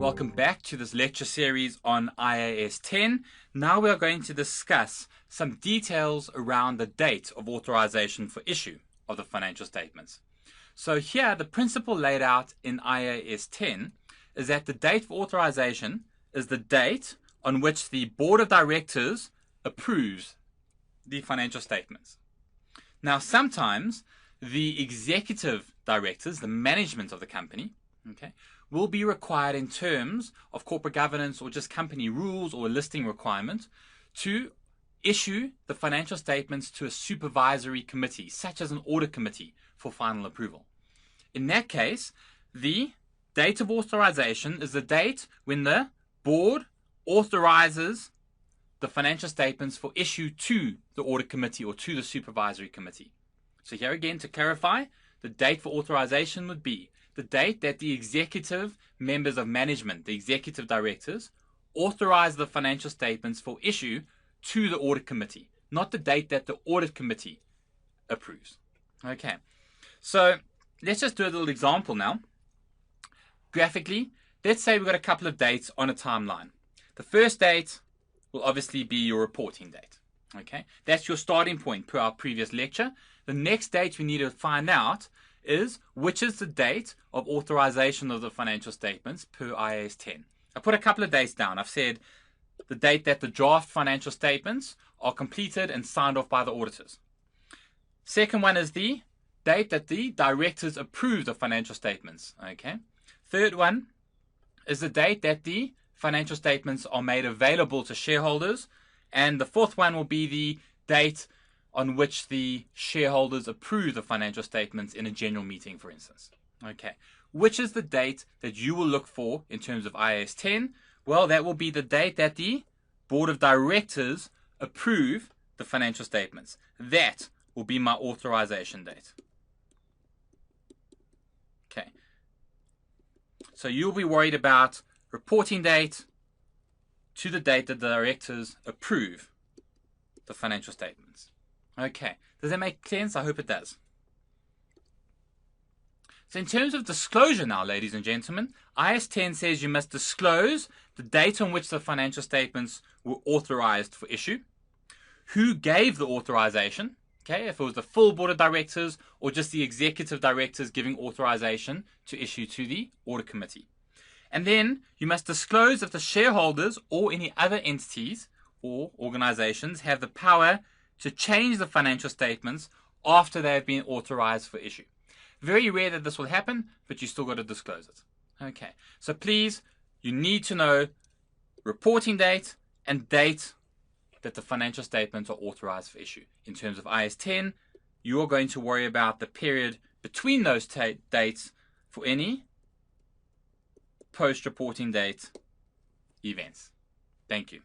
Welcome back to this lecture series on IAS 10. Now we are going to discuss some details around the date of authorization for issue of the financial statements. So here, the principle laid out in IAS 10 is that the date for authorization is the date on which the board of directors approves the financial statements. Now, sometimes the executive directors, the management of the company, will be required in terms of corporate governance or just company rules or a listing requirement to issue the financial statements to a supervisory committee, such as an audit committee, for final approval. In that case, the date of authorization is the date when the board authorizes the financial statements for issue to the audit committee or to the supervisory committee. So here again, to clarify, the date for authorization would be the date that the executive members of management, the executive directors, authorize the financial statements for issue to the audit committee, not the date that the audit committee approves. Okay, so let's just do a little example now. Graphically, let's say we've got a couple of dates on a timeline. The first date will obviously be your reporting date. Okay, that's your starting point per our previous lecture. The next date we need to find out is which is the date of authorization of the financial statements per IAS 10. I put a couple of dates down. I've said the date that the draft financial statements are completed and signed off by the auditors. Second one is the date that the directors approve the financial statements. Okay. Third one is the date that the financial statements are made available to shareholders. And the fourth one will be the date on which the shareholders approve the financial statements in a general meeting, for instance. Okay, which is the date that you will look for in terms of IAS 10? Well, that will be the date that the board of directors approve the financial statements. That will be my authorization date. Okay, so you'll be worried about reporting date to the date that the directors approve the financial statements. Okay, does that make sense? I hope it does. So in terms of disclosure now, ladies and gentlemen, IAS 10 says you must disclose the date on which the financial statements were authorized for issue, who gave the authorization, okay, if it was the full board of directors or just the executive directors giving authorization to issue to the audit committee. And then you must disclose if the shareholders or any other entities or organizations have the power to change the financial statements after they have been authorized for issue. Very rare that this will happen, but you still got to disclose it. Okay, so please, you need to know reporting date and date that the financial statements are authorized for issue. In terms of IAS 10, you are going to worry about the period between those dates for any post-reporting date events. Thank you.